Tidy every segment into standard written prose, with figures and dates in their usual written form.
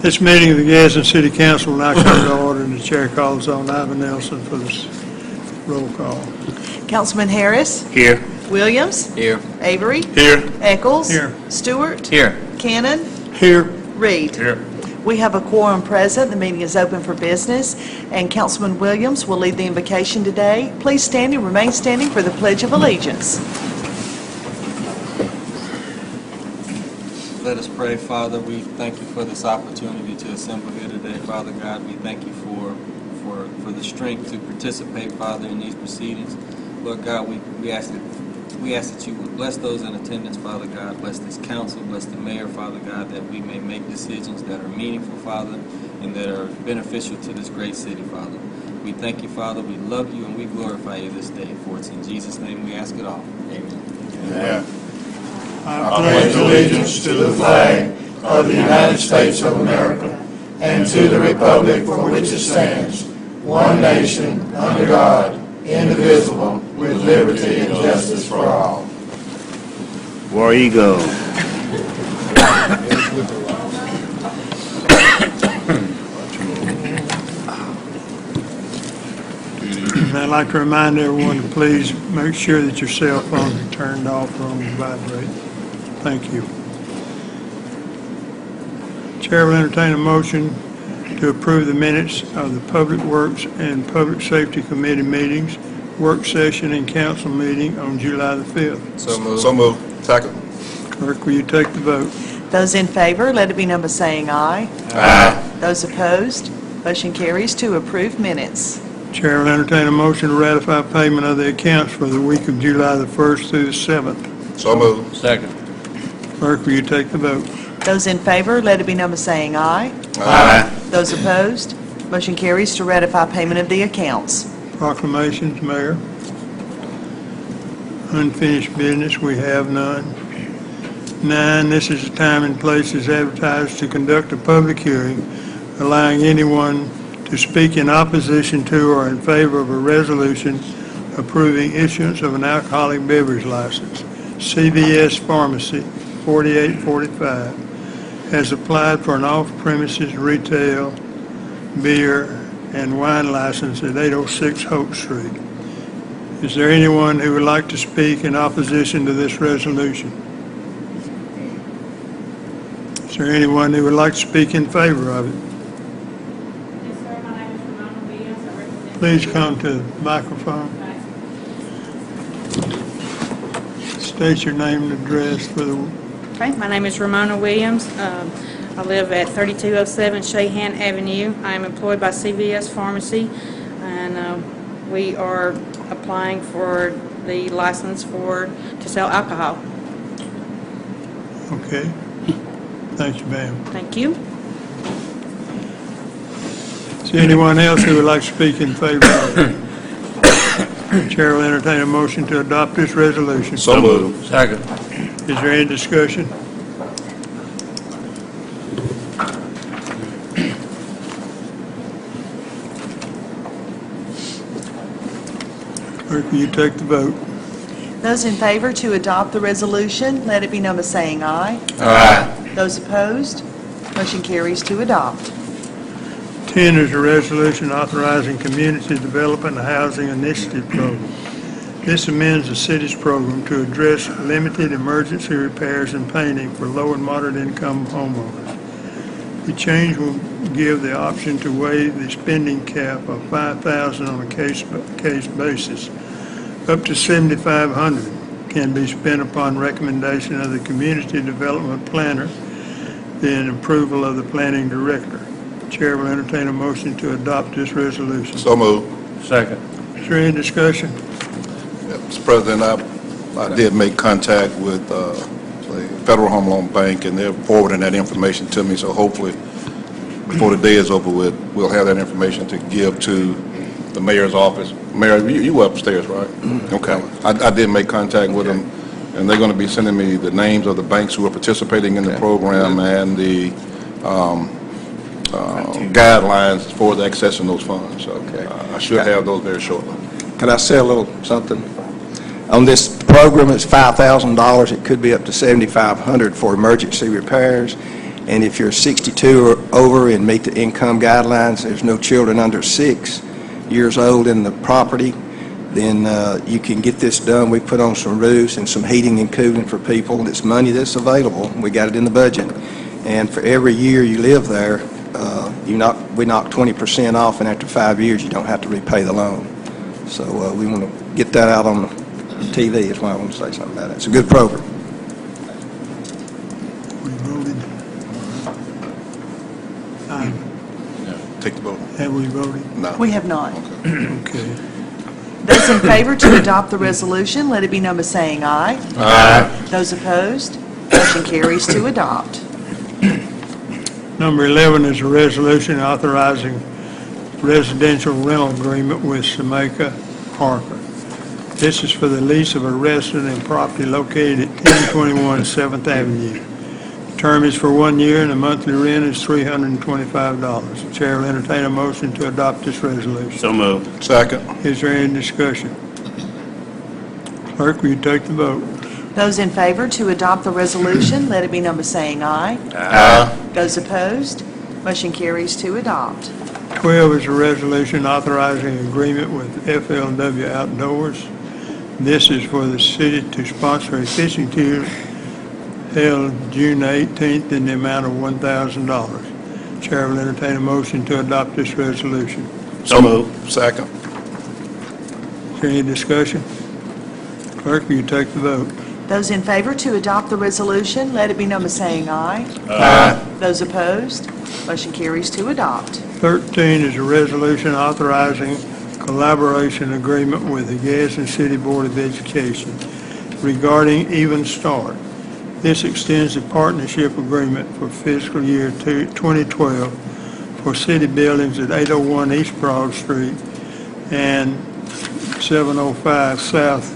This meeting of the Gadsden City Council will now come to order, and the chair calls on Ivan Nelson for this roll call. Councilman Harris. Here. Williams. Here. Avery. Here. Eccles. Here. Stewart. Here. Cannon. Here. Reed. Here. We have a quorum present. The meeting is open for business, and Councilman Williams will lead the invocation today. Please stand and remain standing for the Pledge of Allegiance. Let us pray. Father, we thank you for this opportunity to assemble here today. Father God, we thank you for the strength to participate, Father, in these proceedings. Lord God, we ask that you would bless those in attendance, Father God. Bless this council, bless the mayor, Father God, that we may make decisions that are meaningful, Father, and that are beneficial to this great city, Father. We thank you, Father. We love you and we glorify you this day. For it's in Jesus' name we ask it all. Amen. Amen. I pledge allegiance to the flag of the United States of America and to the republic for which it stands, one nation, under God, indivisible, with liberty and justice for all. War Eagle. I'd like to remind everyone to please make sure that your cell phones are turned off or on vibrate. Thank you. Chair will entertain a motion to approve the minutes of the Public Works and Public Safety Committee meetings, work session, and council meeting on July the 5th. So moved. Second. Clerk, will you take the vote? Those in favor, let it be known by saying aye. Aye. Those opposed, motion carries to approve minutes. Chair will entertain a motion to ratify payment of the accounts for the week of July the 1st through the 7th. So moved. Second. Clerk, will you take the vote? Those in favor, let it be known by saying aye. Aye. Those opposed, motion carries to ratify payment of the accounts. Proclamations, Mayor. Unfinished business, we have none. 9, this is the time and place is advertised to conduct a public hearing, allowing anyone to speak in opposition to or in favor of a resolution approving issuance of an alcoholic beverage license. CVS Pharmacy, 4845, has applied for an off-premises retail beer and wine license at 806 Hope Street. Is there anyone who would like to speak in opposition to this resolution? Is there anyone who would like to speak in favor of it? Yes, sir. My name is Ramona Williams. I represent... Please come to the microphone. State your name and address for the... Okay, my name is Ramona Williams. I live at 3207 Shahan Avenue. I am employed by CVS Pharmacy, and we are applying for the license to sell alcohol. Okay. Thank you, ma'am. Thank you. Is there anyone else who would like to speak in favor of it? Chair will entertain a motion to adopt this resolution. So moved. Second. Is there any discussion? Clerk, will you take the vote? Those in favor to adopt the resolution, let it be known by saying aye. Aye. Those opposed, motion carries to adopt. 10 is a resolution authorizing Community Development Housing Initiative Program. This amends the city's program to address limited emergency repairs and painting for low and moderate income homeowners. The change will give the option to waive the spending cap of $5,000 on a case-by-case basis. Up to $7,500 can be spent upon recommendation of the Community Development Planner, then approval of the Planning Director. Chair will entertain a motion to adopt this resolution. So moved. Second. Is there any discussion? Mr. President, I did make contact with the Federal Home Loan Bank, and they're forwarding that information to me, so hopefully before the day is over with, we'll have that information to give to the mayor's office. Mayor, you were upstairs, right? Okay. I did make contact with them, and they're going to be sending me the names of the banks who are participating in the program and the guidelines for the accessing those funds. So I should have those very shortly. Can I say a little something? On this program, it's $5,000. It could be up to $7,500 for emergency repairs. And if you're 62 or over and meet the income guidelines, there's no children under 6 years old in the property, then you can get this done. We put on some roofs and some heating and cooling for people. It's money that's available. We got it in the budget. And for every year you live there, we knock 20% off, and after 5 years, you don't have to repay the loan. So we want to get that out on the TV, is why I want to say something about it. It's a good program. We voted. Take the vote. Have we voted? No. We have not. Okay. Those in favor to adopt the resolution, let it be known by saying aye. Aye. Those opposed, motion carries to adopt. Number 11 is a resolution authorizing residential rental agreement with Samaka Parker. This is for the lease of a resident and property located at 1021 7th Avenue. The term is for 1 year and the monthly rent is $325. The chair will entertain a motion to adopt this resolution. So moved. Second. Is there any discussion? Clerk, will you take the vote? Those in favor to adopt the resolution, let it be known by saying aye. Aye. Those opposed, motion carries to adopt. 12 is a resolution authorizing agreement with FLW Outdoors. This is for the city to sponsor a fishing tour held June 18th in the amount of $1,000. Chair will entertain a motion to adopt this resolution. So moved. Second. Is there any discussion? Clerk, will you take the vote? Those in favor to adopt the resolution, let it be known by saying aye. Aye. Those opposed, motion carries to adopt. 13 is a resolution authorizing collaboration agreement with the Gadsden City Board of Education regarding Even Start. This extends the partnership agreement for fiscal year 2012 for city buildings at 801 East Broad Street and 705 South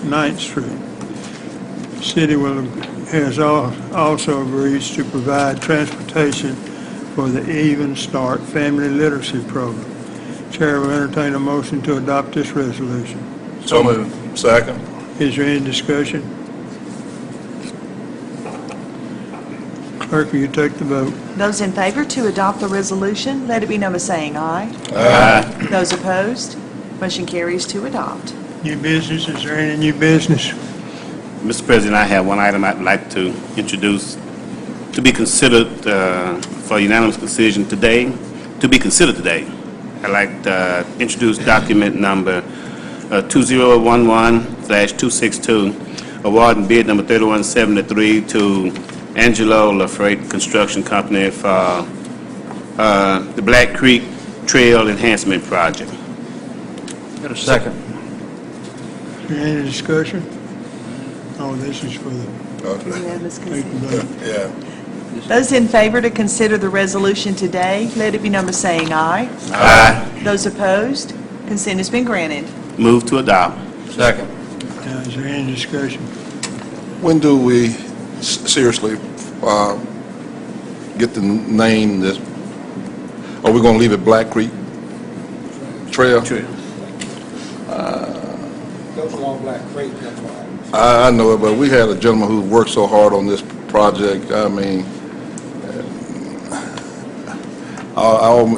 9th Street. City has also agreed to provide transportation for the Even Start Family Literacy Program. Chair will entertain a motion to adopt this resolution. So moved. Second. Is there any discussion? Clerk, will you take the vote? Those in favor to adopt the resolution, let it be known by saying aye. Aye. Those opposed, motion carries to adopt. New business, is there any new business? Mr. President, I have one item I'd like to introduce to be considered for unanimous decision today. To be considered today, I'd like to introduce document number 2011/262, awarding bid number 3173 to Angelo LaFreight Construction Company for the Black Creek Trail Enhancement Project. Got a second. Is there any discussion? Oh, this is for the, Unanimous take the consent. vote. Yeah. Those in favor to consider the resolution today, let it be known by saying aye. Aye. Those opposed, consent has been granted. Move to adopt. Second. Now, is there any discussion? When do we seriously get the name that, are we going to leave it Black Creek Trail? Goes along Black Creek, that's why. I know it, but we had a gentleman who worked so hard on this project. I mean,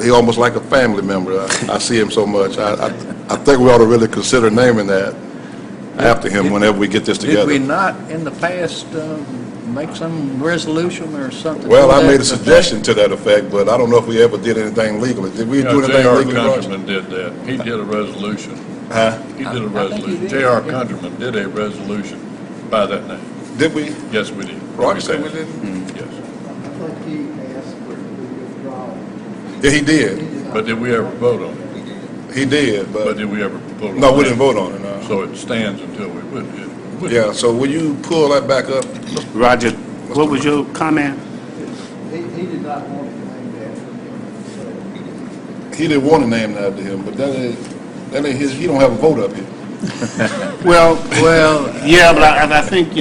he almost like a family member. I see him so much. I think we ought to really consider naming that after him whenever we get this Did together. we not in the past make some resolution or something? Well, to I that made a effect? suggestion to that effect, but I don't know if we ever did anything legally. Did we do anything J.R. legally, Roger? Countryman did that. He did a resolution. Huh? He did a I think he resolution. did. J.R. Countryman did a resolution by that name. Did we? Yes, we did. Roger said we didn't? Yes. Yeah, he did. But did we ever vote on it? He did, But but, did we ever vote on it? no, we didn't vote on it, no. So it stands until we would. Yeah, so will you pull that back up? Roger, what was your comment? He did not want to name that. He didn't want to name that to him, but that ain't his, he don't have a vote up here. Well, yeah, but I think,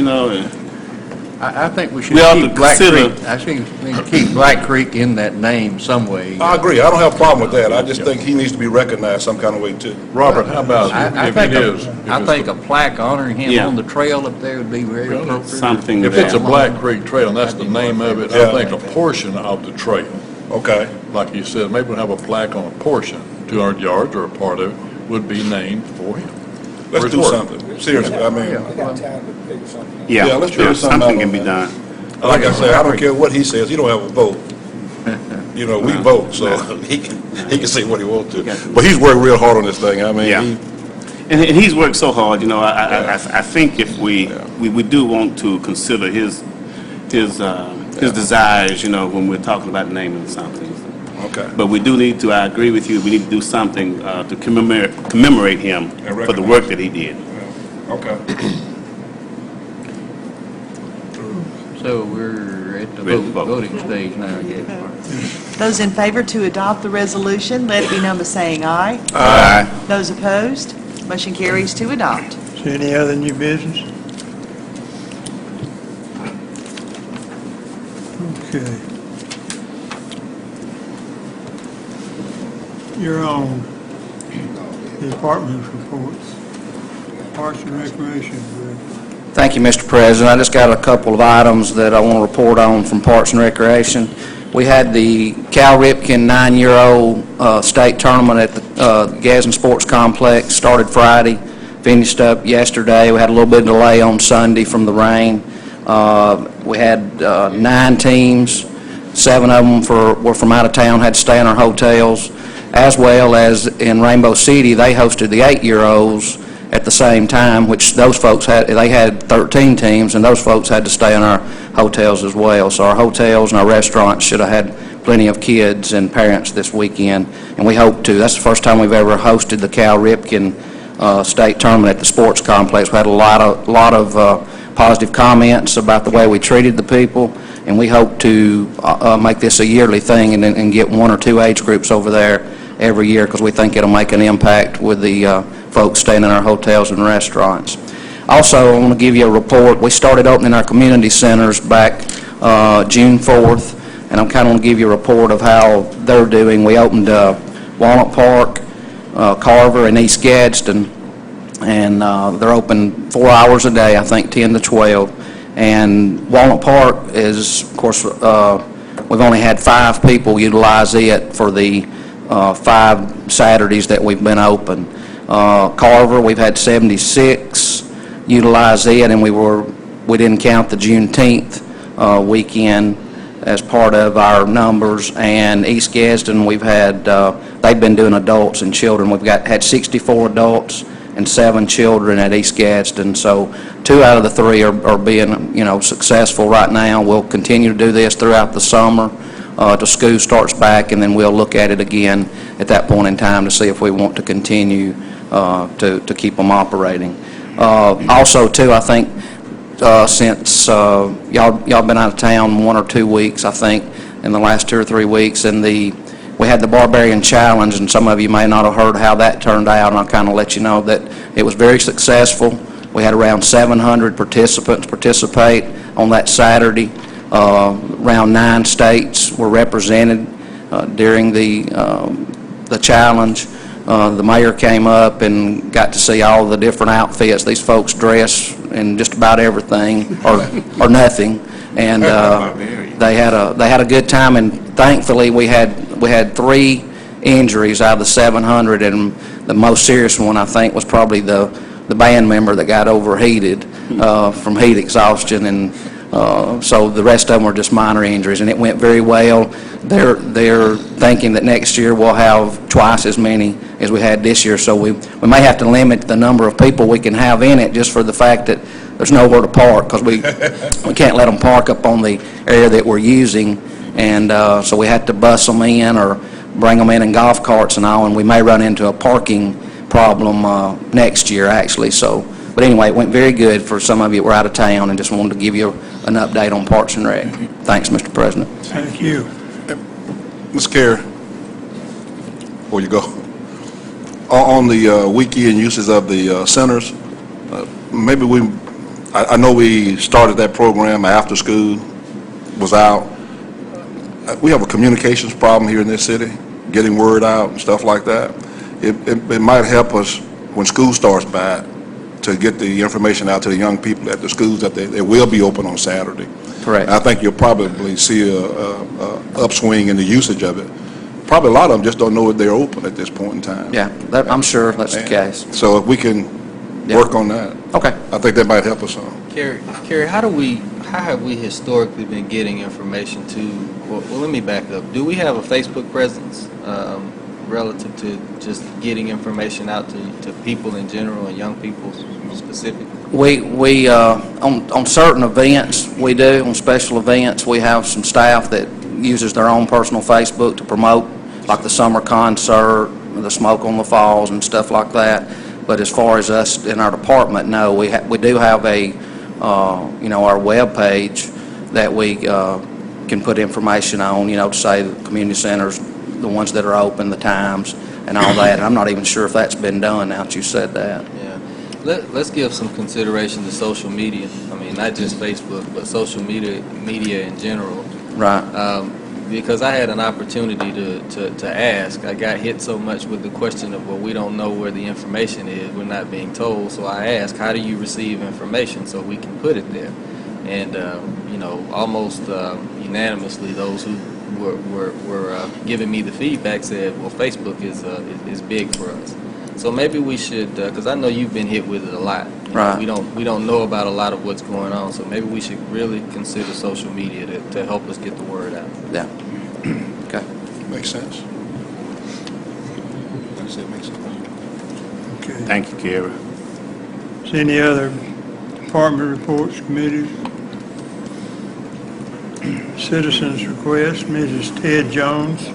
I I think we should We ought to keep Black consider- Creek, I think we should keep Black Creek in that name some way. I agree, I don't have a problem with that, I just think he needs to be recognized some kind of way too. Robert, how about I if think it is? I think a plaque honoring him Yeah. on the trail up there would be very appropriate. Something If it's a that, Black Creek Trail, and that's the name of it, Yeah. I think a portion of the trail, Okay, like you said, maybe we'll have a plaque on a portion, 200 yards or a part of it, would be named for him. let's For his do work. something, seriously, I mean, They got time to figure something out. yeah, Yeah, let's figure something something out can on be that. done. like I say, I don't care what he says, he don't have a vote. You know, we vote, so he can say what he wants to. But he's worked real hard on this thing, I mean, Yeah. And he's worked so hard, you know, I think if we do want to consider his desires, you know, when we're talking about naming something. okay. But we do need to, I agree with you, we need to do something to commemorate him for the recognize work that he did. Okay. So we're at the Ready to vote. voting stage now, yeah. Those in favor to adopt the resolution, let it be known by saying aye. Aye. Those opposed, motion carries to adopt. Is there any other new business? Okay. You're on the department's reports. Parks and Recreation. Thank you, Mr. President. I just got a couple of items that I want to report on from Parks and Recreation. We had the Cal Ripken 9-year-old state tournament at the Gadsden Sports Complex. Started Friday, finished up yesterday. We had a little bit of delay on Sunday from the rain. We had 9 teams. 7 of them were from out of town, had to stay in our hotels, as well as in Rainbow City, they hosted the 8-year-olds at the same time, which those folks had 13 teams, and those folks had to stay in our hotels as well. So our hotels and our restaurants should have had plenty of kids and parents this weekend, and we hope to. That's the first time we've ever hosted the Cal Ripken state tournament at the sports complex. We had a lot of positive comments about the way we treated the people, and we hope to make this a yearly thing and get 1 or 2 age groups over there every year, because we think it'll make an impact with the folks staying in our hotels and restaurants. Also, I want to give you a report. We started opening our community centers back June 4th, and I'm kind of going to give you a report of how they're doing. We opened Walnut Park, Carver, and East Gadsden, and they're open 4 hours a day, I think 10 to 12. And Walnut Park is, of course, we've only had 5 people utilize it for the 5 Saturdays that we've been open. Carver, we've had 76 utilize it, and we didn't count the Juneteenth weekend as part of our numbers. And East Gadsden, we've had they've been doing adults and children. We've had 64 adults and 7 children at East Gadsden. So 2 out of the 3 are being, successful right now. We'll continue to do this throughout the summer till school starts back, and then we'll look at it again at that point in time to see if we want to continue to keep them operating. Also, too, I think since y'all been out of town 1 or 2 weeks, I think, in the last 2 or 3 weeks, and we had the Barbarian Challenge, and some of you may not have heard how that turned out, and I'll kind of let you know that it was very successful. We had around 700 participants participate on that Saturday. Around 9 states were represented during the challenge. The mayor came up and got to see all the different outfits. These folks dress in just about everything or nothing, and they had a good time. And thankfully, we had 3 injuries out of the 700, and the most serious one, I think, was probably the band member that got overheated from heat exhaustion, and so the rest of them were just minor injuries, and it went very well. They're thinking that next year we'll have twice as many as we had this year, so we may have to limit the number of people we can have in it just for the fact that there's nowhere to park, because we can't let them park up on the area that we're using, and so we had to bus them in or bring them in golf carts and all, and we may run into a parking problem next year, actually. So, but anyway, it went very good for some of you that were out of town, and just wanted to give you an update on Parks and Rec. Thanks, Mr. President. Thank you. Ms. Carey, before you go, on the weekend uses of the centers, maybe I know we started that program after school was out. We have a communications problem here in this city, getting word out and stuff like that. It might help us when school starts back to get the information out to the young people at the schools that they will be open on Saturday. Correct. I think you'll probably see a upswing in the usage of it. Probably a lot of them just don't know that they're open at this point in time. Yeah, I'm sure that's the case. So if we can Yeah. work on that, Okay. I think that might help us some. Carrie, how have we historically been getting information to, well, let me back up. Do we have a Facebook presence relative to just getting information out to people in general and young people specifically? We on certain events, we do. On special events, we have some staff that uses their own personal Facebook to promote, like the summer concert, the Smoke on the Falls and stuff like that. But as far as us in our department, no, we do have a, our web page that we can put information on, to say the community centers, the ones that are open, the times, and all that. And I'm not even sure if that's been done now that you said that. Yeah. Let's give some consideration to social media. I mean, not just Facebook, but social media in general. Right. Because I had an opportunity to ask. I got hit so much with the question of, well, we don't know where the information is. We're not being told. So I asked, how do you receive information so we can put it there? And, almost unanimously, those who were giving me the feedback said, well, Facebook is big for us. So maybe we should, because I know you've been hit with it a lot. Right. We don't know about a lot of what's going on, so maybe we should really consider social media to help us get the word out. Yeah. Okay. Makes sense. Like I said, makes sense. Okay. Thank you, Carrie. Is there any other department reports, committees? Citizens request, Mrs. Ted Jones,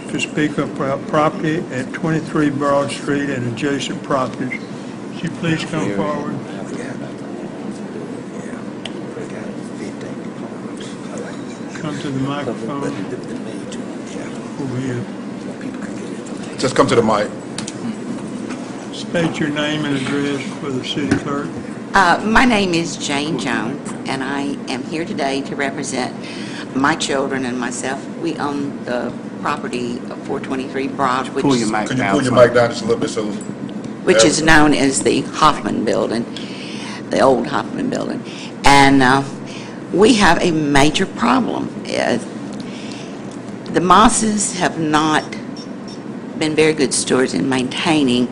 to speak about property at 23 Broad Street and adjacent properties. Would you please come forward? Come to the microphone. Over here. Just come to the mic. State your name and address for the city clerk. My name is Jane Jones, and I am here today to represent my children and myself. We own the property of 423 Broad, which Pull your mic Can you down. pull your mic down just a little bit so? which is known as the Hoffman Building, the old Hoffman Building. And we have a major problem. The Mosses have not been very good stewards in maintaining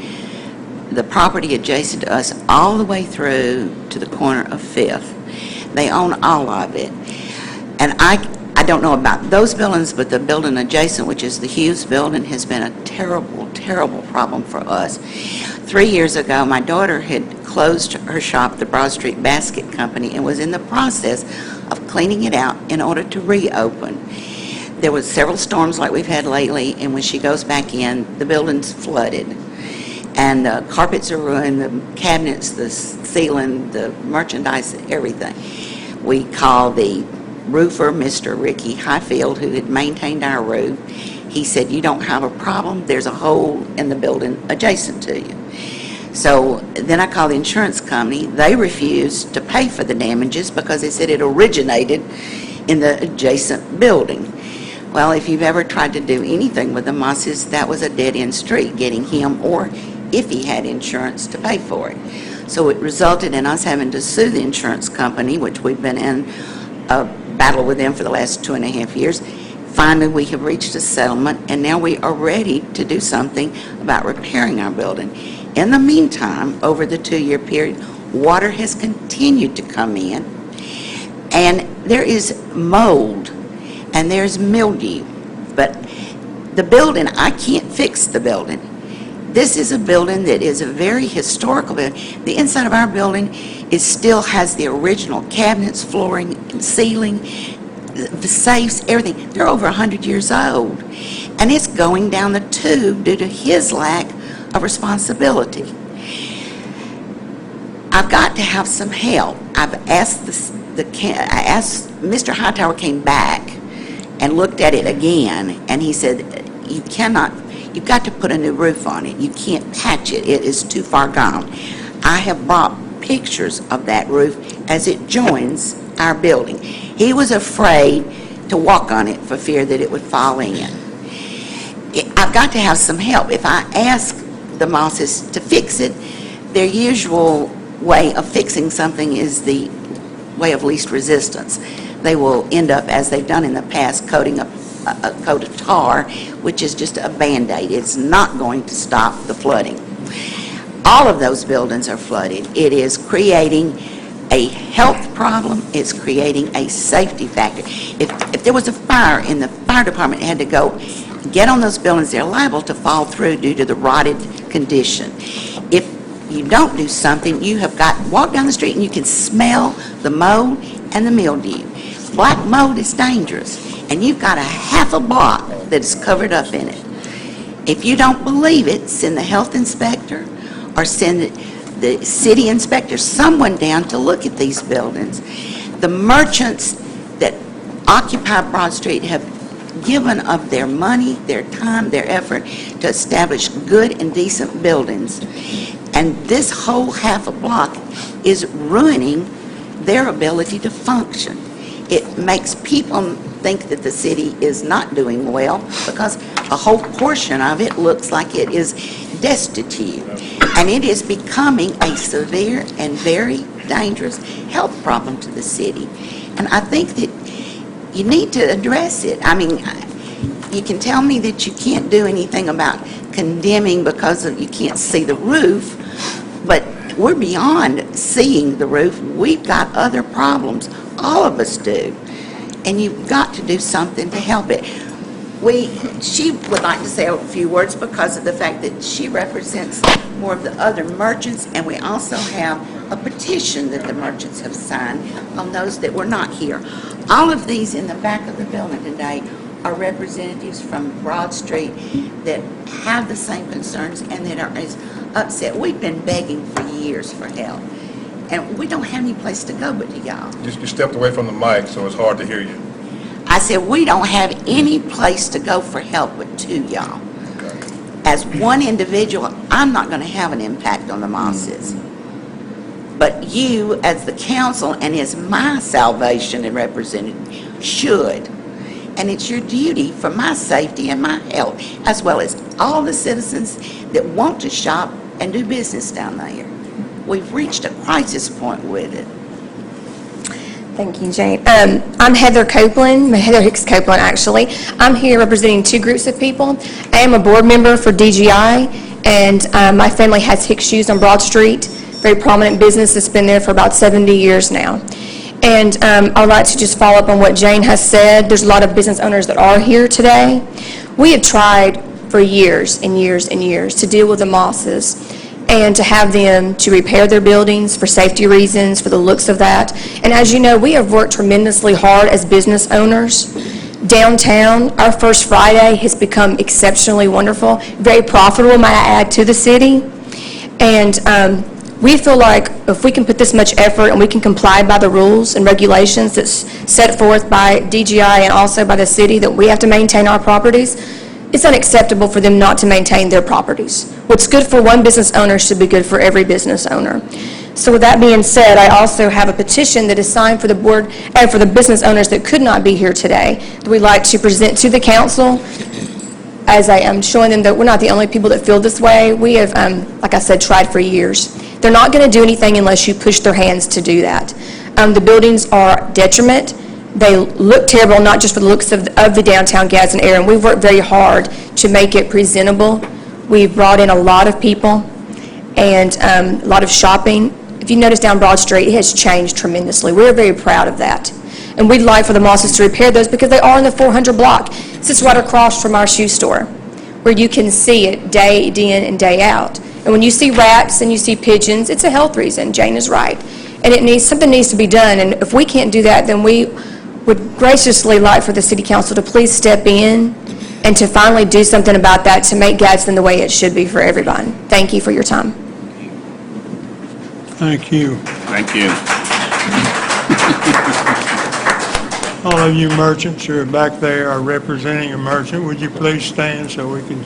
the property adjacent to us all the way through to the corner of 5th. They own all of it. And I don't know about those buildings, but the building adjacent, which is the Hughes Building, has been a terrible, terrible problem for us. 3 years ago, my daughter had closed her shop, the Broad Street Basket Company, and was in the process of cleaning it out in order to reopen. There was several storms like we've had lately, and when she goes back in, the building's flooded. And the carpets are ruined, the cabinets, the ceiling, the merchandise, everything. We called the roofer, Mr. Ricky Highfield, who had maintained our roof. He said, you don't have a problem, there's a hole in the building adjacent to you. So then I called the insurance company. They refused to pay for the damages because they said it originated in the adjacent building. Well, if you've ever tried to do anything with the Mosses, that was a dead-end street, getting him, or if he had insurance, to pay for it. So it resulted in us having to sue the insurance company, which we've been in a battle with them for the last 2.5 years. Finally, we have reached a settlement, and now we are ready to do something about repairing our building. In the meantime, over the 2-year period, water has continued to come in, and there is mold, and there's mildew. But the building, I can't fix the building. This is a building that is a very historical building. The inside of our building still has the original cabinets, flooring, and ceiling, the safes, everything. They're over 100 years old. And it's going down the tube due to his lack of responsibility. I've got to have some help. I've asked Mr. Hightower came back and looked at it again, and he said, you've got to put a new roof on it. You can't patch it. It is too far gone. I have brought pictures of that roof as it joins our building. He was afraid to walk on it for fear that it would fall in. I've got to have some help. If I ask the Mosses to fix it, their usual way of fixing something is the way of least resistance. They will end up, as they've done in the past, coating a coat of tar, which is just a Band-Aid. It's not going to stop the flooding. All of those buildings are flooded. It is creating a health problem. It's creating a safety factor. If there was a fire and the fire department had to go get on those buildings, they're liable to fall through due to the rotted condition. If you don't do something, you have got, walk down the street and you can smell the mold and the mildew. Black mold is dangerous, and you've got a half a block that is covered up in it. If you don't believe it, send the health inspector or send the city inspector, someone down to look at these buildings. The merchants that occupy Broad Street have given of their money, their time, their effort to establish good and decent buildings. And this whole half a block is ruining their ability to function. It makes people think that the city is not doing well because a whole portion of it looks like it is destitute. And it is becoming a severe and very dangerous health problem to the city. And I think that you need to address it. I mean, you can tell me that you can't do anything about condemning because you can't see the roof, but we're beyond seeing the roof. We've got other problems. All of us do. And you've got to do something to help it. She would like to say a few words because of the fact that she represents more of the other merchants, and we also have a petition that the merchants have signed on those that were not here. All of these in the back of the building today are representatives from Broad Street that have the same concerns and that are as upset. We've been begging for years for help, and we don't have any place to go but to y'all. You stepped away from the mic, so it's hard to hear you. I said, we don't have any place to go for help but to y'all. As one individual, I'm not going to have an impact on the Mosses. But you, as the council, and as my salvation and representative, should. And it's your duty for my safety and my health, as well as all the citizens that want to shop and do business down there. We've reached a crisis point with it. Thank you, Jane. I'm Heather Copeland, Heather Hicks Copeland, actually. I'm here representing two groups of people. I am a board member for DGI, and my family has Hicks Shoes on Broad Street, very prominent business that's been there for about 70 years now. And I'd like to just follow up on what Jane has said. There's a lot of business owners that are here today. We have tried for years and years and years to deal with the Mosses and to have them to repair their buildings for safety reasons, for the looks of that. And as you know, we have worked tremendously hard as business owners. Downtown, our First Friday has become exceptionally wonderful, very profitable, might I add, to the city. And we feel like if we can put this much effort and we can comply by the rules and regulations that's set forth by DGI and also by the city that we have to maintain our properties, it's unacceptable for them not to maintain their properties. What's good for one business owner should be good for every business owner. So with that being said, I also have a petition that is signed for the board and for the business owners that could not be here today that we'd like to present to the council, as I am showing them that we're not the only people that feel this way. We have, like I said, tried for years. They're not going to do anything unless you push their hands to do that. The buildings are detriment. They look terrible, not just for the looks of the downtown Gadsden area, and we've worked very hard to make it presentable. We've brought in a lot of people and a lot of shopping. If you notice down Broad Street, it has changed tremendously. We're very proud of that. And we'd like for the Mosses to repair those because they are in the 400 block. This is right across from our shoe store, where you can see it day in and day out. And when you see rats and you see pigeons, it's a health reason. Jane is right. And something needs to be done. And if we can't do that, then we would graciously like for the city council to please step in and to finally do something about that to make Gadsden the way it should be for everybody. Thank you for your time. Thank you. Thank you. All of you merchants who are back there are representing a merchant. Would you please stand so we can,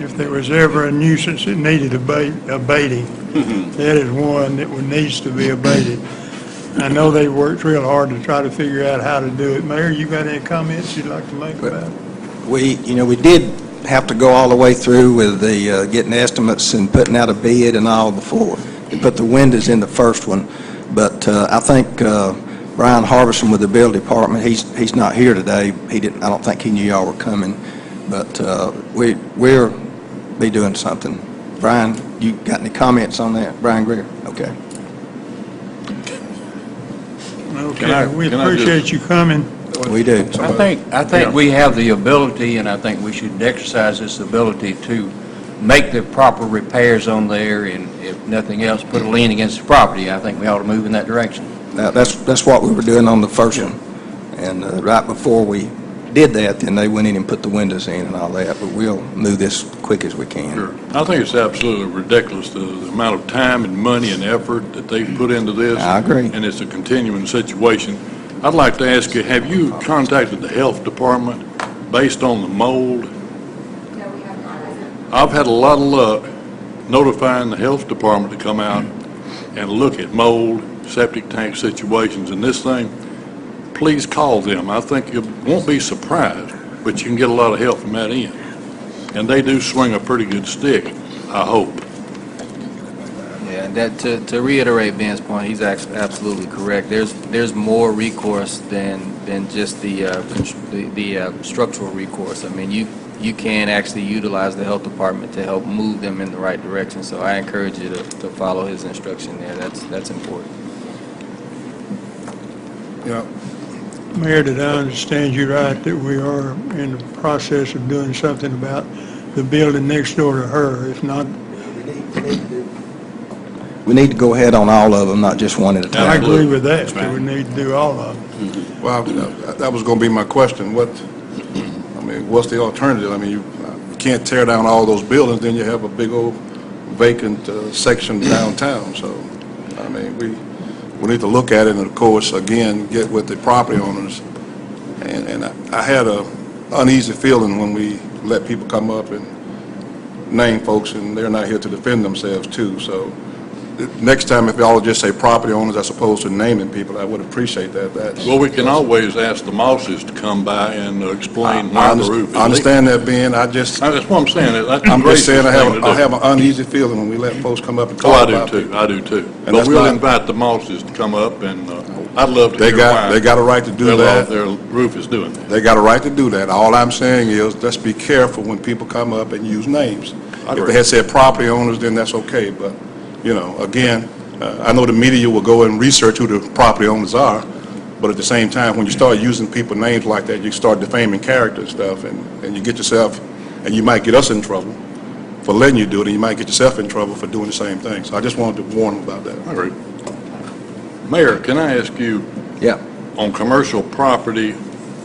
if there was ever a nuisance that needed abating, that is one that needs to be abated. I know they worked real hard to try to figure out how to do it. Mayor, you got any comments you'd like to make about it? We did have to go all the way through with the getting estimates and putting out a bid and all before we put the windows in the first one. But I think Brian Harbison with the building department, he's not here today. I don't think he knew y'all were coming. But we'll be doing something. Brian, you got any comments on that? Brian Greer? Okay. Okay, we appreciate you coming. We do. I think we have the ability, and I think we should exercise this ability to make the proper repairs on there, and if nothing else, put a lien against the property. I think we ought to move in that direction. That's what we were doing on the first one. And right before we did that, then they went in and put the windows in and all that, but we'll move this quick as we can. Sure. I think it's absolutely ridiculous, the amount of time and money and effort that they've put into this. I agree. And it's a continuing situation. I'd like to ask you, have you contacted the health department based on the mold? No, we have not. I've had a lot of luck notifying the health department to come out and look at mold, septic tank situations, and this thing. Please call them. I think you won't be surprised, but you can get a lot of help from that end. And they do swing a pretty good stick, I hope. Yeah, and that, to reiterate Ben's point, he's absolutely correct. There's more recourse than just the structural recourse. I mean, you can actually utilize the health department to help move them in the right direction. So I encourage you to follow his instruction there. That's important. Yeah. Mayor, did I understand you right that we are in the process of doing something about the building next door to her? If not, We need to go ahead on all of them, not just one at a I time. agree with that, but we need to do all of them. Well, that was going to be my question. What's the alternative? I mean, you can't tear down all those buildings, then you have a big old vacant section downtown. So, I mean, we need to look at it, and of course, again, get with the property owners. And I had a uneasy feeling when we let people come up and name folks, and they're not here to defend themselves too. So next time, if y'all just say property owners as opposed to naming people, I would appreciate that. Well, we can always ask the Mosses to come by and explain why the roof is I understand that, Ben. That's what I'm saying. I'm just saying I have an uneasy feeling when we let folks come up and talk about it. I do too. And But we'll invite the Mosses to come up, and I'd love to They hear why. They got a right to do that. Their roof is doing that. They got a right to do that. All I'm saying is, just be careful when people come up and use names. If they had said property owners, then that's okay, but, again, I know the media will go and research who the property owners are, but at the same time, when you start using people's names like that, you start defaming character and stuff, and you get yourself, and you might get us in trouble for letting you do it, and you might get yourself in trouble for doing the same thing. So I just wanted to warn them about that. I agree. Mayor, can I ask you? Yeah. On commercial property,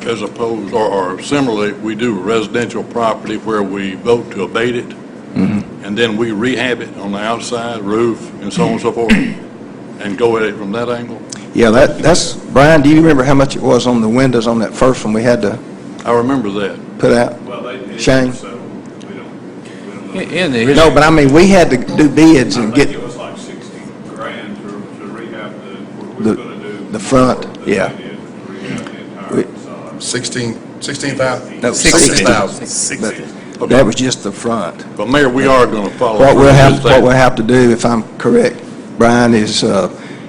as opposed, or similarly, we do residential property where we vote to abate it, and then we rehab it on the outside, roof, and so on and so forth, and go at it from that angle? Yeah, that's, Brian, do you remember how much it was on the windows on that first one we had to I remember that. put out? Well, they did, Shane? so we don't know. No, but I mean, we had to do bids and I think get it was like 60 grand to rehab we're going to do. the front, yeah. To rehab the entire facade. 16,000? No, 60,000. But that was just the front. But Mayor, we are going to follow. What we'll have to do, if I'm correct, Brian, is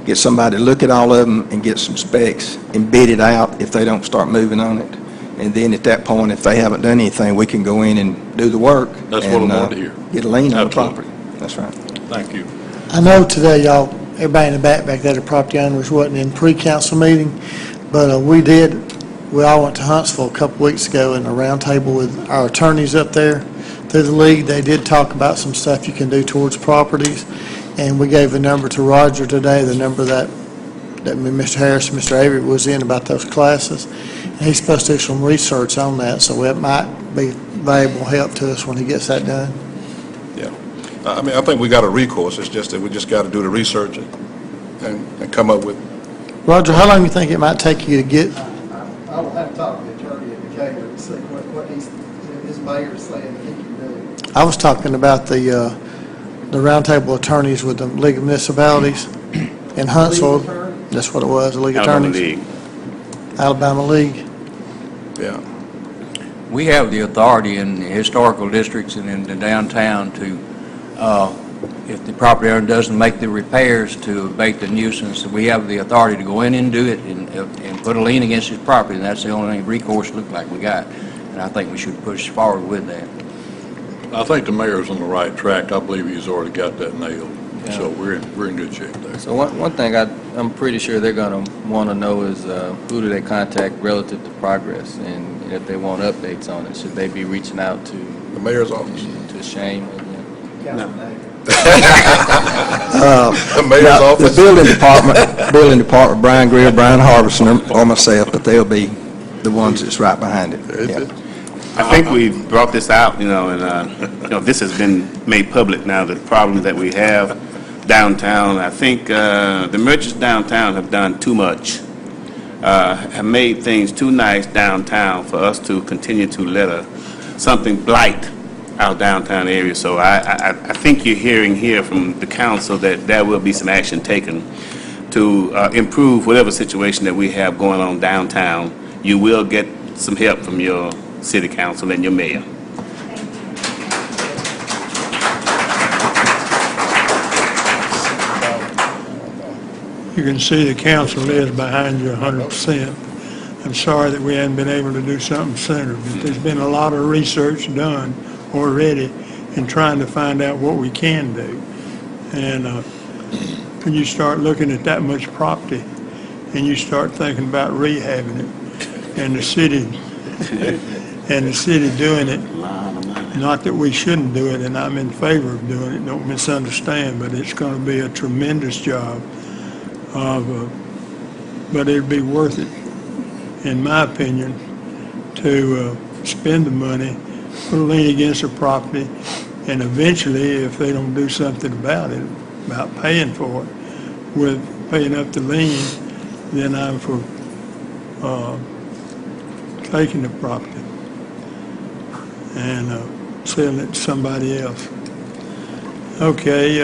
get somebody to look at all of them and get some specs and bid it out if they don't start moving on it. And then at that point, if they haven't done anything, we can go in and do the work. That's what I wanted to hear. Get a lien on the Absolutely. property. That's right. Thank you. I know today, y'all, everybody in the back there, the property owners wasn't in pre-council meeting, but we all went to Huntsville a couple weeks ago in a roundtable with our attorneys up there through the league. They did talk about some stuff you can do towards properties, and we gave a number to Roger today, the number that Mr. Harris and Mr. Avery was in about those classes. And he's supposed to do some research on that, so it might be valuable help to us when he gets that done. Yeah. I mean, I think we got a recourse. It's just that we just got to do the research and come up with. Roger, how long do you think it might take you to get? I will have to talk to the attorney at Decatur to see what his mayor is saying that he can do. I was talking about the roundtable attorneys with the League of Municipalities in Huntsville. That's what it was, the League of Alabama Attorneys. League. Alabama League. Yeah. We have the authority in the historical districts and in the downtown to, if the property owner doesn't make the repairs to abate the nuisance, we have the authority to go in and do it and put a lien against his property, and that's the only recourse look like we got. And I think we should push forward with that. I think the mayor's on the right track. I believe he's already got that nailed. So we're in good shape there. So one thing I'm pretty sure they're going to want to know is who do they contact relative to progress, and if they want updates on it, should they be reaching out to The mayor's office. to Shane? The mayor's office. The building department, Brian Greer, Brian Harbison, or myself, but they'll be the ones that's right behind it. Yeah. I think we brought this out, and, this has been made public now, the problems that we have downtown. I think the merchants downtown have done too much, have made things too nice downtown for us to continue to let something blight our downtown area. So I think you're hearing here from the council that there will be some action taken to improve whatever situation that we have going on downtown. You will get some help from your city council and your mayor. You can see the council is behind you 100%. I'm sorry that we haven't been able to do something sooner, but there's been a lot of research done already in trying to find out what we can do. And when you start looking at that much property and you start thinking about rehabbing it, and the city doing it, not that we shouldn't do it, and I'm in favor of doing it, don't misunderstand, but it's going to be a tremendous job but it'd be worth it, in my opinion, to spend the money, put a lien against the property, and eventually, if they don't do something about it, about paying for it, with paying up the lien, then I'm for taking the property and selling it to somebody else. Okay,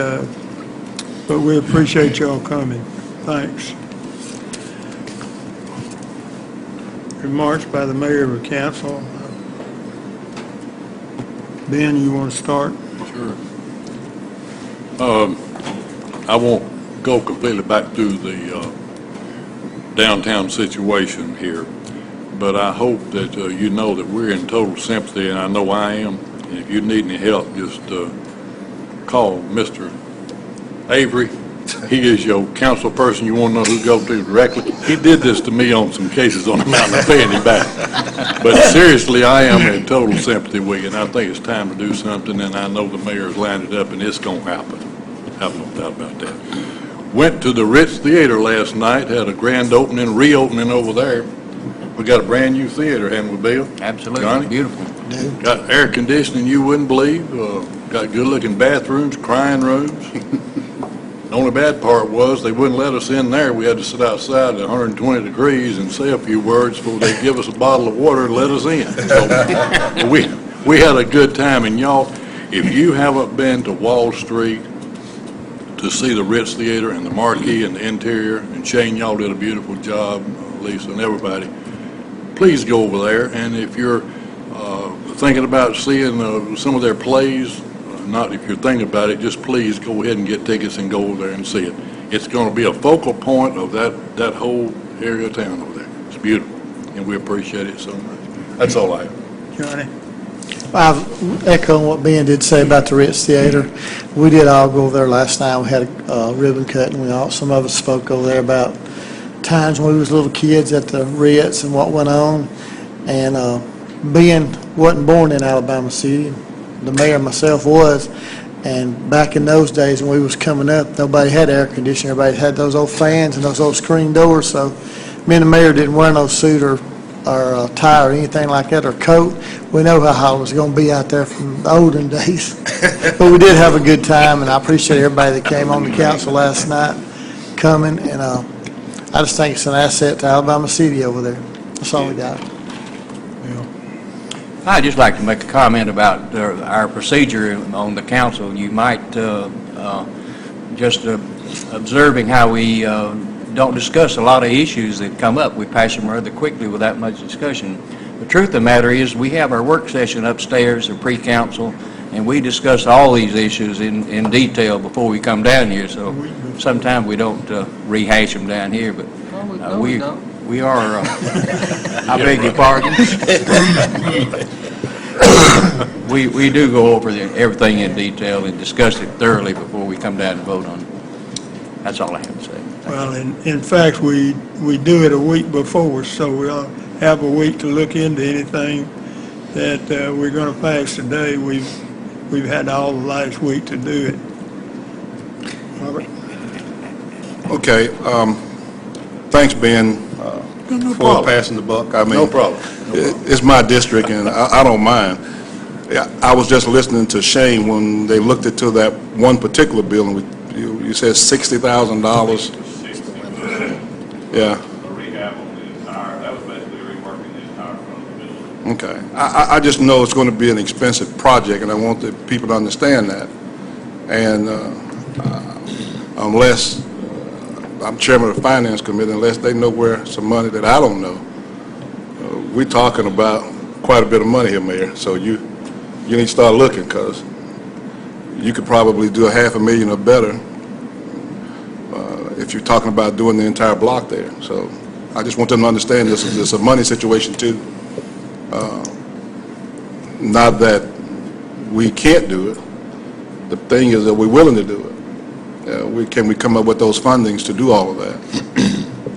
but we appreciate y'all coming. Thanks. Remarks by the mayor of the council. Ben, you want to start? Sure. I won't go completely back through the downtown situation here, but I hope that you know that we're in total sympathy, and I know I am. And if you need any help, just call Mr. Avery. He is your council person. You want to know who to go to directly. He did this to me on some cases on the mountain. I'm paying him back. But seriously, I am in total sympathy with you, and I think it's time to do something, and I know the mayor's lined it up, and it's going to happen. I have no doubt about that. Went to the Ritz Theater last night, had a grand opening, reopening over there. We got a brand-new theater, haven't we, Bill? Absolutely. Johnny? Beautiful. Got air conditioning you wouldn't believe. Got good-looking bathrooms, crying rooms. The only bad part was they wouldn't let us in there. We had to sit outside at 120 degrees and say a few words before they give us a bottle of water and let us in. So we had a good time. And y'all, if you haven't been to Wall Street to see the Ritz Theater and the marquee and the interior, and Shane, y'all did a beautiful job, Lisa and everybody, please go over there. And if you're thinking about seeing some of their plays, not if you're thinking about it, just please go ahead and get tickets and go over there and see it. It's going to be a focal point of that whole area of town over there. It's beautiful, and we appreciate it so much. That's all I have. Johnny? I've echoing what Ben did say about the Ritz Theater. We did all go over there last night. We had a ribbon cut, and some of us spoke over there about times when we was little kids at the Ritz and what went on. And Ben wasn't born in Alabama City. The mayor and myself was, and back in those days when we was coming up, nobody had air conditioning. Everybody had those old fans and those old screen doors, so me and the mayor didn't wear no suit or tie or anything like that, or coat. We know how hot it was going to be out there from the olden days. But we did have a good time, and I appreciate everybody that came on the council last night coming, and I just think it's an asset to Alabama City over there. That's all we got. I'd just like to make a comment about our procedure on the council. You might, just observing how we don't discuss a lot of issues that come up. We pass them rather quickly without much discussion. The truth of the matter is, we have our work session upstairs, the pre-council, and we discuss all these issues in detail before we come down here. So sometimes we don't rehash them down here, but we are, I beg your pardon? We do go over everything in detail and discuss it thoroughly before we come down and vote on it. That's all I have to say. Well, in fact, we do it a week before, so we'll have a week to look into anything that we're going to pass today. We've had all the last week to do it. Robert? Okay, thanks, Ben, No for problem. passing the buck. I mean, No problem. it's my district, and I don't mind. Yeah, I was just listening to Shane when they looked into that one particular building. You said $60,000. Yeah. A rehab on the entire, that was basically reworking the entire front of the building. Okay. I just know it's going to be an expensive project, and I want the people to understand that. And unless I'm chairman of the finance committee, unless they know where some money that I don't know, we're talking about quite a bit of money here, Mayor. So you need to start looking, because you could probably do $500,000 or better if you're talking about doing the entire block there. So I just want them to understand this is a money situation too. Not that we can't do it. The thing is that we're willing to do it. Can we come up with those fundings to do all of that?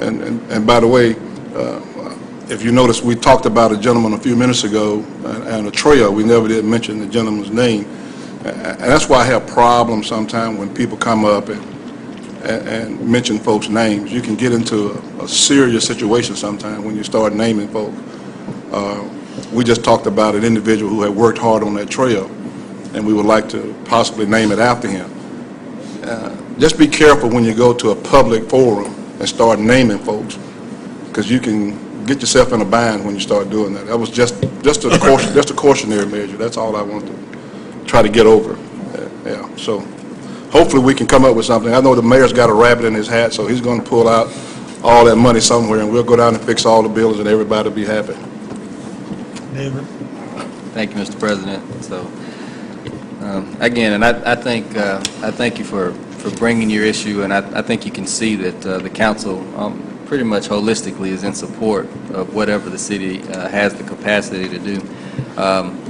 And by the way, if you notice, we talked about a gentleman a few minutes ago and a trail. We never did mention the gentleman's name. And that's why I have problems sometimes when people come up and mention folks' names. You can get into a serious situation sometimes when you start naming folks. We just talked about an individual who had worked hard on that trail, and we would like to possibly name it after him. Just be careful when you go to a public forum and start naming folks, because you can get yourself in a bind when you start doing that. That was just a cautionary measure. That's all I wanted to try to get over. Yeah. So hopefully we can come up with something. I know the mayor's got a rabbit in his hat, so he's going to pull out all that money somewhere, and we'll go down and fix all the bills, and everybody will be happy. David? Thank you, Mr. President. So, again, and I thank you for bringing your issue, and I think you can see that the council pretty much holistically is in support of whatever the city has the capacity to do.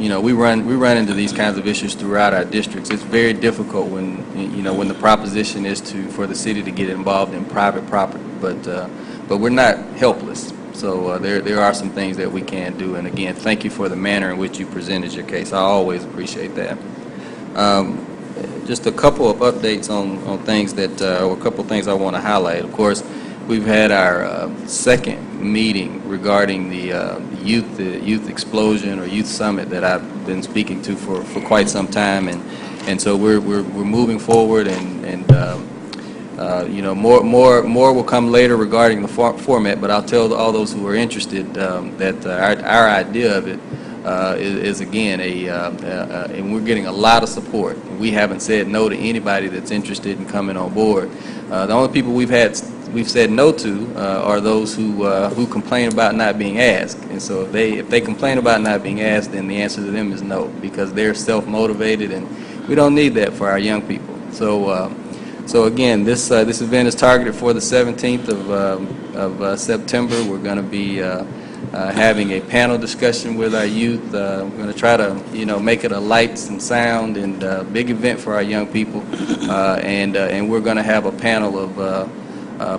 You know, we run into these kinds of issues throughout our districts. It's very difficult when when the proposition is for the city to get involved in private property, but we're not helpless. So there are some things that we can do. And again, thank you for the manner in which you presented your case. I always appreciate that. Just a couple of updates on things that, or a couple of things I want to highlight. Of course, we've had our second meeting regarding the youth explosion or youth summit that I've been speaking to for quite some time, and so we're moving forward, and more will come later regarding the format. But I'll tell all those who are interested that our idea of it is again and we're getting a lot of support. We haven't said no to anybody that's interested in coming on board. The only people we've said no to are those who complain about not being asked. And so if they complain about not being asked, then the answer to them is no, because they're self-motivated, and we don't need that for our young people. So again, this event is targeted for the 17th of September. We're going to be having a panel discussion with our youth. We're going to try to make it a lights and sound and big event for our young people, and we're going to have a panel of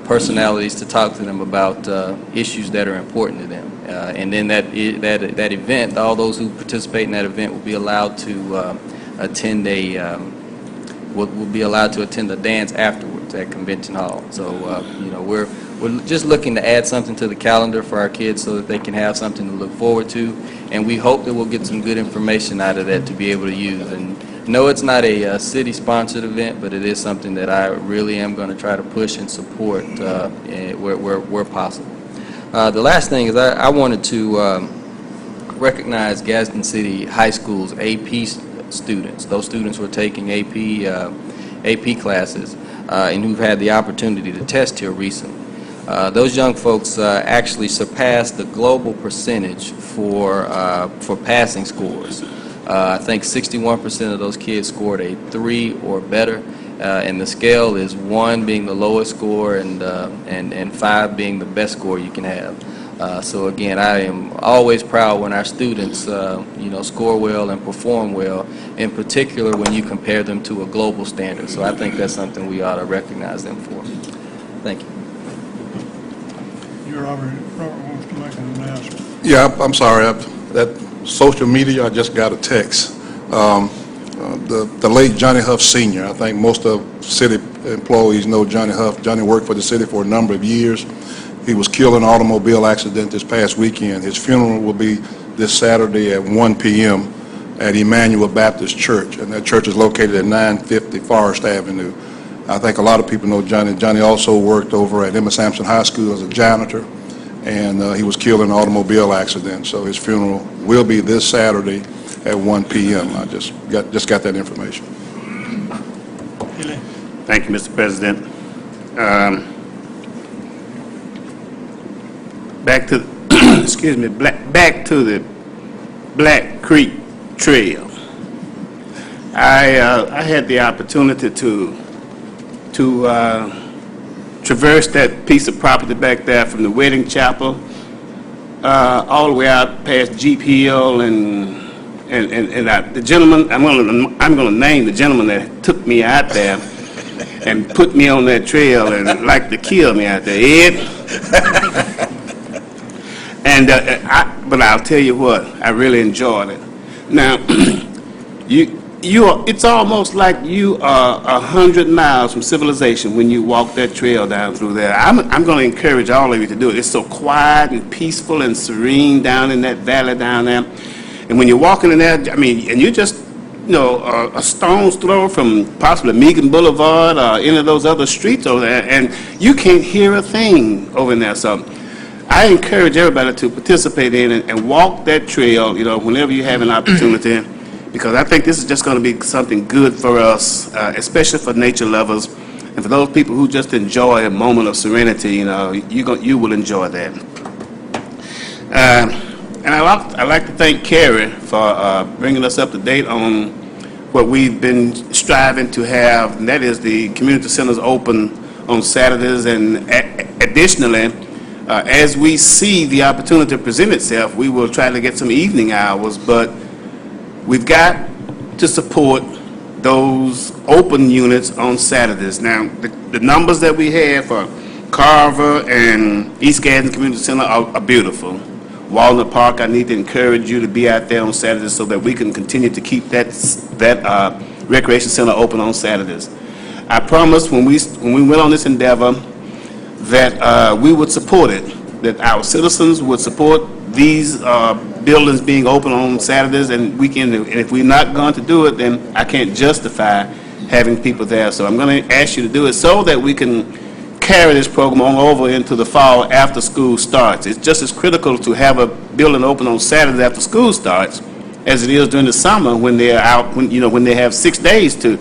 personalities to talk to them about issues that are important to them. And then that event, all those who participate in that event will be allowed to attend will be allowed to attend the dance afterwards at Convention Hall. So we're just looking to add something to the calendar for our kids so that they can have something to look forward to, and we hope that we'll get some good information out of that to be able to use. And no, it's not a city-sponsored event, but it is something that I really am going to try to push and support where possible. The last thing is I wanted to recognize Gadsden City High School's AP students. Those students who are taking AP classes and who've had the opportunity to test here recently. Those young folks actually surpassed the global percentage for passing scores. I think 61% of those kids scored a 3 or better, and the scale is 1 being the lowest score and 5 being the best score you can have. So again, I am always proud when our students, score well and perform well, in particular when you compare them to a global standard. So I think that's something we ought to recognize them for. Thank you. Robert wants to make an announcement. Yeah, I'm sorry. That social media, I just got a text. The late Johnny Huff Sr., I think most of city employees know Johnny Huff. Johnny worked for the city for a number of years. He was killed in an automobile accident this past weekend. His funeral will be this Saturday at 1 p.m. at Emmanuel Baptist Church, and that church is located at 950 Forest Avenue. I think a lot of people know Johnny. Johnny also worked over at Emma Sampson High School as a janitor, and he was killed in an automobile accident. So his funeral will be this Saturday at 1 p.m. I just got that information. Thank you, Mr. President. Back to, excuse me, back to the Black Creek Trail. I had the opportunity to traverse that piece of property back there from the wedding chapel all the way out past Jeep Hill and the gentleman, I'm going to name the gentleman that took me out there and put me on that trail and like to kill me out there, Ed. But I'll tell you what, I really enjoyed it. Now, it's almost like you are 100 miles from civilization when you walk that trail down through there. I'm going to encourage all of you to do it. It's so quiet and peaceful and serene down in that valley down there. And when you're walking in there, and you're just, a stone's throw from possibly Meagan Boulevard or any of those other streets over there, and you can't hear a thing over in there. So I encourage everybody to participate in it and walk that trail, whenever you have an opportunity, because I think this is just going to be something good for us, especially for nature lovers, and for those people who just enjoy a moment of serenity. You will enjoy that. And I'd like to thank Carrie for bringing us up to date on what we've been striving to have, and that is the community centers open on Saturdays. And additionally, as we see the opportunity present itself, we will try to get some evening hours, but we've got to support those open units on Saturdays. Now, the numbers that we have for Carver and East Gadsden Community Center are beautiful. Walnut Park, I need to encourage you to be out there on Saturdays so that we can continue to keep that recreation center open on Saturdays. I promised when we went on this endeavor that we would support it, that our citizens would support these buildings being open on Saturdays and weekends. And if we're not going to do it, then I can't justify having people there. So I'm going to ask you to do it so that we can carry this program on over into the fall after school starts. It's just as critical to have a building open on Saturdays after school starts as it is during the summer when they're out, when they have 6 days to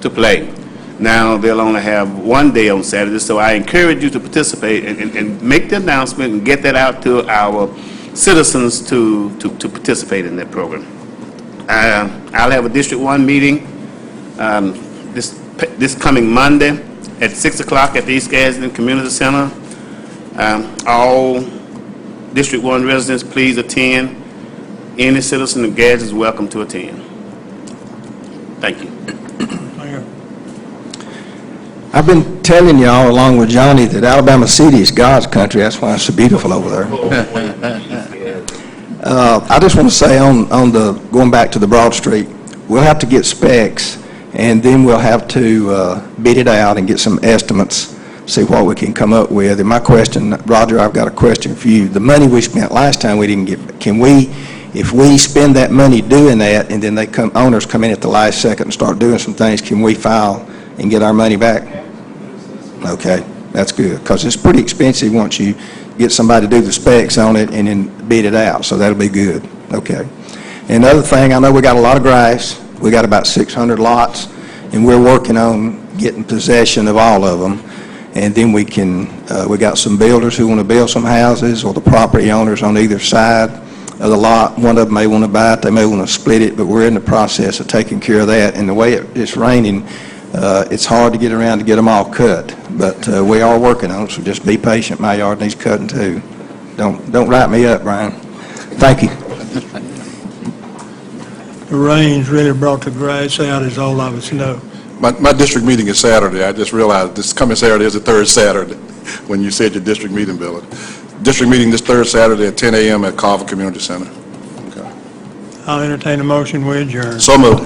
play. Now they'll only have 1 day on Saturday, so I encourage you to participate and make the announcement and get that out to our citizens to participate in that program. I'll have a District 1 meeting this coming Monday at 6 o'clock at the East Gadsden Community Center. All District 1 residents, please attend. Any citizen of Gadsden is welcome to attend. Thank you. I've been telling y'all along with Johnny that Alabama City is God's country. That's why it's so beautiful over there. I just want to say going back to the Broad Street, we'll have to get specs, and then we'll have to bid it out and get some estimates, see what we can come up with. And my question, Roger, I've got a question for you. The money we spent last time we didn't get, if we spend that money doing that and then owners come in at the last second and start doing some things, can we file and get our money back? Okay, that's good, because it's pretty expensive once you get somebody to do the specs on it and then bid it out, so that'll be good. Okay. And the other thing, I know we got a lot of grass. We got about 600 lots, and we're working on getting possession of all of them. And then we got some builders who want to build some houses, or the property owners on either side of the lot. One of them may want to buy it, they may want to split it, but we're in the process of taking care of that. And the way it's raining, it's hard to get around to get them all cut. But we are working on it, so just be patient. My yard needs cutting too. Don't write me up, Brian. Thank you. The rain's really brought the grass out, as all of us know. My district meeting is Saturday. I just realized this coming Saturday is the third Saturday when you said your district meeting, Billy. District meeting this third Saturday at 10 a.m. at Carver Community Center. Okay. I'll entertain a motion, we adjourn. So moved.